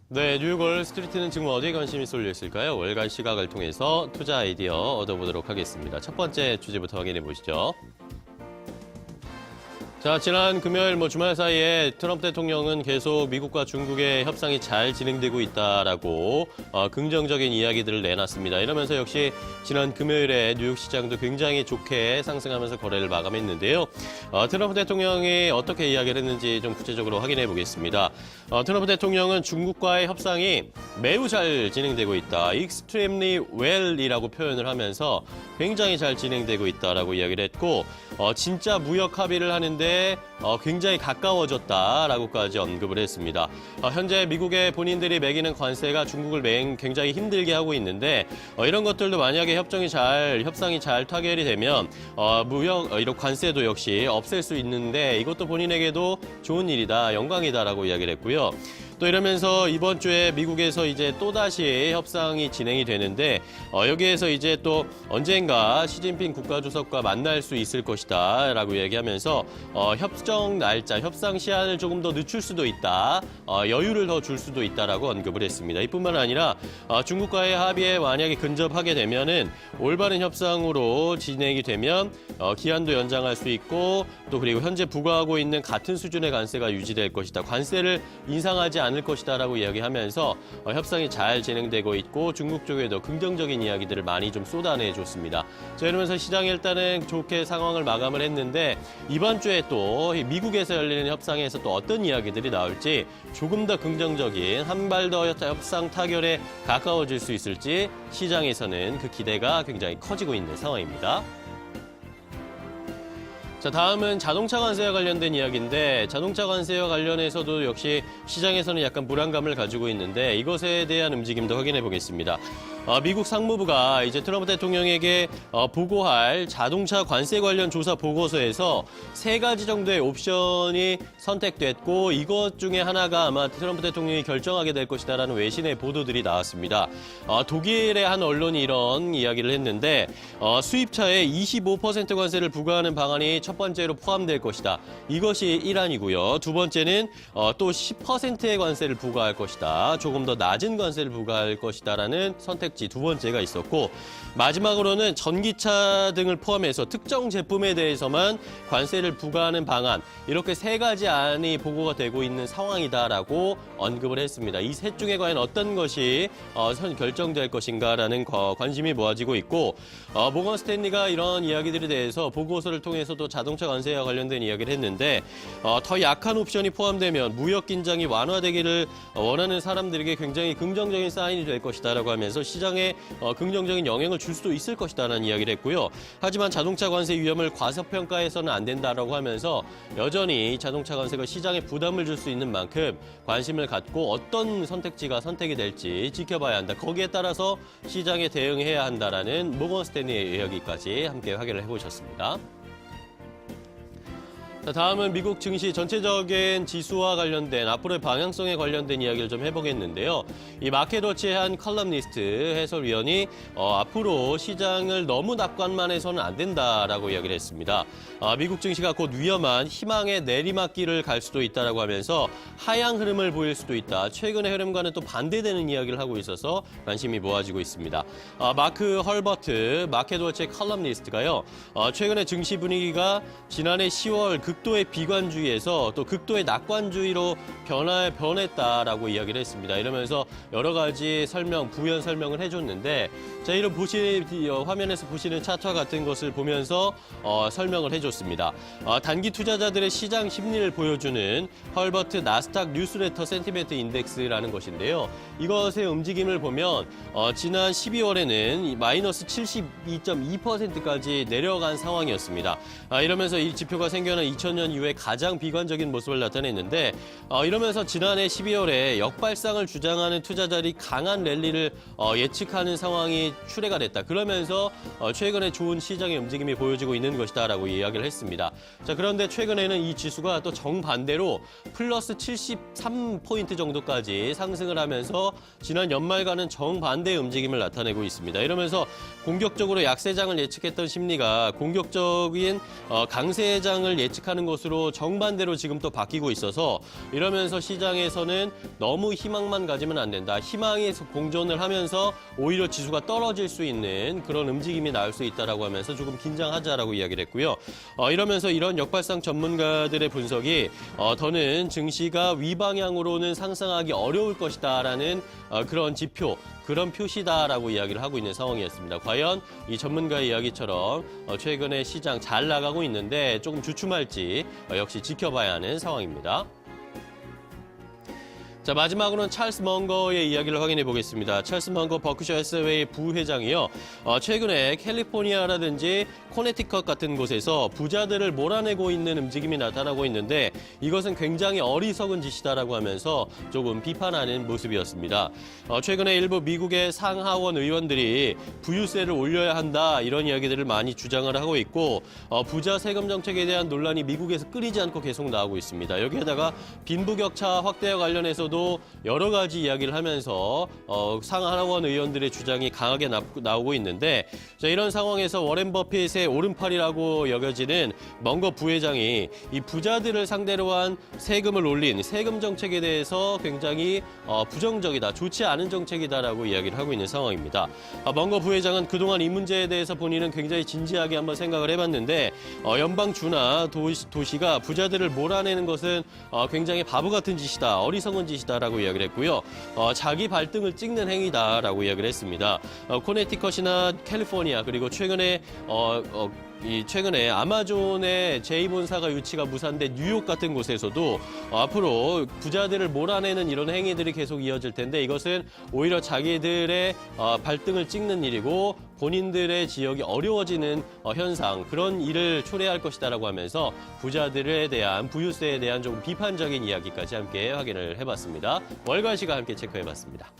네, 뉴욕 월스트리트는 지금 어디에 관심이 쏠려 있을까요? 월간 시각을 통해서 투자 아이디어 얻어보도록 하겠습니다. 첫 번째 주제부터 확인해 보시죠. 자, 지난 금요일 주말 사이에 트럼프 대통령은 계속 미국과 중국의 협상이 잘 진행되고 있다라고 긍정적인 이야기들을 내놨습니다. 이러면서 역시 지난 금요일에 뉴욕 시장도 굉장히 좋게 상승하면서 거래를 마감했는데요. 트럼프 대통령이 어떻게 이야기를 했는지 좀 구체적으로 확인해 보겠습니다. 트럼프 대통령은 중국과의 협상이 매우 잘 진행되고 있다. extremely well이라고 표현을 하면서 굉장히 잘 진행되고 있다라고 이야기를 했고 진짜 무역 합의를 하는데 굉장히 가까워졌다라고까지 언급을 했습니다. 현재 미국의 본인들이 매기는 관세가 중국을 굉장히 힘들게 하고 있는데 이런 것들도 만약에 협상이 잘 타결이 되면 이런 관세도 역시 없앨 수 있는데 이것도 본인에게도 좋은 일이다, 영광이다라고 이야기를 했고요. 또 이러면서 이번 주에 미국에서 이제 또다시 협상이 진행이 되는데 여기에서 이제 또 언젠가 시진핑 국가주석과 만날 수 있을 것이다 라고 얘기하면서 협정 날짜, 협상 시한을 조금 더 늦출 수도 있다, 여유를 더 줄 수도 있다라고 언급을 했습니다. 이뿐만 아니라 중국과의 합의에 만약에 근접하게 되면은 올바른 협상으로 진행이 되면 기한도 연장할 수 있고 또 그리고 현재 부과하고 있는 같은 수준의 관세가 유지될 것이다. 관세를 인상하지 않을 것이다라고 이야기하면서 협상이 잘 진행되고 있고 중국 쪽에도 긍정적인 이야기들을 많이 좀 쏟아내줬습니다. 자, 이러면서 시장이 일단은 좋게 상황을 마감을 했는데 이번 주에 또 미국에서 열리는 협상에서 또 어떤 이야기들이 나올지 조금 더 긍정적인 한 발 더 협상 타결에 가까워질 수 있을지 시장에서는 그 기대가 굉장히 커지고 있는 상황입니다. 자, 다음은 자동차 관세와 관련된 이야기인데 자동차 관세와 관련해서도 역시 시장에서는 약간 불안감을 가지고 있는데 이것에 대한 움직임도 확인해 보겠습니다. 미국 상무부가 이제 트럼프 대통령에게 보고할 자동차 관세 관련 조사 보고서에서 3가지 정도의 옵션이 선택됐고 이것 중에 하나가 아마 트럼프 대통령이 결정하게 될 것이다라는 외신의 보도들이 나왔습니다. 독일의 한 언론이 이런 이야기를 했는데 수입차에 25% 관세를 부과하는 방안이 첫 번째로 포함될 것이다. 이것이 1안이고요. 두 번째는 또 10%의 관세를 부과할 것이다. 조금 더 낮은 관세를 부과할 것이다라는 선택지 두 번째가 있었고 마지막으로는 전기차 등을 포함해서 특정 제품에 대해서만 관세를 부과하는 방안 이렇게 3가지 안이 보고가 되고 있는 상황이다라고 언급을 했습니다. 이 셋 중에 과연 어떤 것이 결정될 것인가라는 관심이 모아지고 있고 모건 스탠리가 이런 이야기들에 대해서 보고서를 통해서도 자동차 관세와 관련된 이야기를 했는데 더 약한 옵션이 포함되면 무역 긴장이 완화되기를 원하는 사람들에게 굉장히 긍정적인 사인이 될 것이다라고 하면서 시장에 긍정적인 영향을 줄 수도 있을 것이다라는 이야기를 했고요. 하지만 자동차 관세 위험을 과소평가해서는 안 된다라고 하면서 여전히 자동차 관세가 시장에 부담을 줄 수 있는 만큼 관심을 갖고 어떤 선택지가 선택이 될지 지켜봐야 한다. 거기에 따라서 시장에 대응해야 한다라는 모건 스탠리의 이야기까지 함께 확인을 해보셨습니다. 자, 다음은 미국 증시 전체적인 지수와 관련된 앞으로의 방향성에 관련된 이야기를 좀 해보겠는데요. 이 마켓워치의 한 컬럼니스트 해설위원이 앞으로 시장을 너무 낙관만 해서는 안 된다라고 이야기를 했습니다. 미국 증시가 곧 위험한 희망의 내리막길을 갈 수도 있다라고 하면서 하향 흐름을 보일 수도 있다. 최근의 흐름과는 또 반대되는 이야기를 하고 있어서 관심이 모아지고 있습니다. 마크 헐버트 마켓워치의 컬럼니스트가요. 최근에 증시 분위기가 지난해 10월 극도의 비관주의에서 또 극도의 낙관주의로 변했다라고 이야기를 했습니다. 이러면서 여러 가지 부연 설명을 해줬는데 자, 이런 화면에서 보시는 차트와 같은 것을 보면서 설명을 해줬습니다. 단기 투자자들의 시장 심리를 보여주는 헐버트 나스닥 뉴스레터 센티멘트 인덱스라는 것인데요. 이것의 움직임을 보면 지난 12월에는 마이너스 72.2%까지 내려간 상황이었습니다. 이러면서 이 지표가 생겨난 2000년 이후에 가장 비관적인 모습을 나타냈는데 이러면서 지난해 12월에 역발상을 주장하는 투자자들이 강한 랠리를 예측하는 상황이 출해가 됐다. 그러면서 최근에 좋은 시장의 움직임이 보여지고 있는 것이다라고 이야기를 했습니다. 자, 그런데 최근에는 이 지수가 또 정반대로 플러스 73포인트 정도까지 상승을 하면서 지난 연말과는 정반대의 움직임을 나타내고 있습니다. 이러면서 공격적으로 약세장을 예측했던 심리가 공격적인 강세장을 예측하는 예측하는 것으로 정반대로 지금 또 바뀌고 있어서 이러면서 시장에서는 너무 희망만 가지면 안 된다. 희망에 공존을 하면서 오히려 지수가 떨어질 수 있는 그런 움직임이 나올 수 있다라고 하면서 조금 긴장하자라고 이야기를 했고요. 이러면서 이런 역발상 전문가들의 분석이 더는 증시가 위방향으로는 상승하기 어려울 것이다라는 그런 지표, 그런 표시다라고 이야기를 하고 있는 상황이었습니다. 과연 이 전문가의 이야기처럼 최근에 시장 잘 나가고 있는데 조금 주춤할지 역시 지켜봐야 하는 상황입니다. 자, 마지막으로는 찰스 먼거의 이야기를 확인해 보겠습니다. 찰스 먼거 버크셔 해서웨이 부회장이요. 최근에 캘리포니아라든지 코네티컷 같은 곳에서 부자들을 몰아내고 있는 움직임이 나타나고 있는데 이것은 굉장히 어리석은 짓이다라고 하면서 조금 비판하는 모습이었습니다. 최근에 일부 미국의 상하원 의원들이 부유세를 올려야 한다 이런 이야기들을 많이 주장을 하고 있고 부자 세금 정책에 대한 논란이 미국에서 끊이지 않고 계속 나오고 있습니다. 여기에다가 빈부격차 확대와 관련해서도 여러 가지 이야기를 하면서 상하원 의원들의 주장이 강하게 나오고 있는데 자, 이런 상황에서 워렌 버핏의 오른팔이라고 여겨지는 먼거 부회장이 이 부자들을 상대로 한 세금을 올린 세금 정책에 대해서 굉장히 부정적이다, 좋지 않은 정책이다라고 이야기를 하고 있는 상황입니다. 먼거 부회장은 그동안 이 문제에 대해서 본인은 굉장히 진지하게 한번 생각을 해봤는데 연방주나 도시가 부자들을 몰아내는 것은 굉장히 바보 같은 짓이다, 어리석은 짓이다 라고 이야기를 했고요. 자기 발등을 찍는 행위다라고 이야기를 했습니다. 코네티컷이나 캘리포니아 그리고 최근에 아마존의 제2본사가 유치가 무산된 뉴욕 같은 곳에서도 앞으로 부자들을 몰아내는 이런 행위들이 계속 이어질 텐데 이것은 오히려 자기들의 발등을 찍는 일이고 본인들의 지역이 어려워지는 현상, 그런 일을 초래할 것이다라고 하면서 부자들에 대한 부유세에 대한 좀 비판적인 이야기까지 함께 확인을 해봤습니다. 월가시가 함께 체크해봤습니다.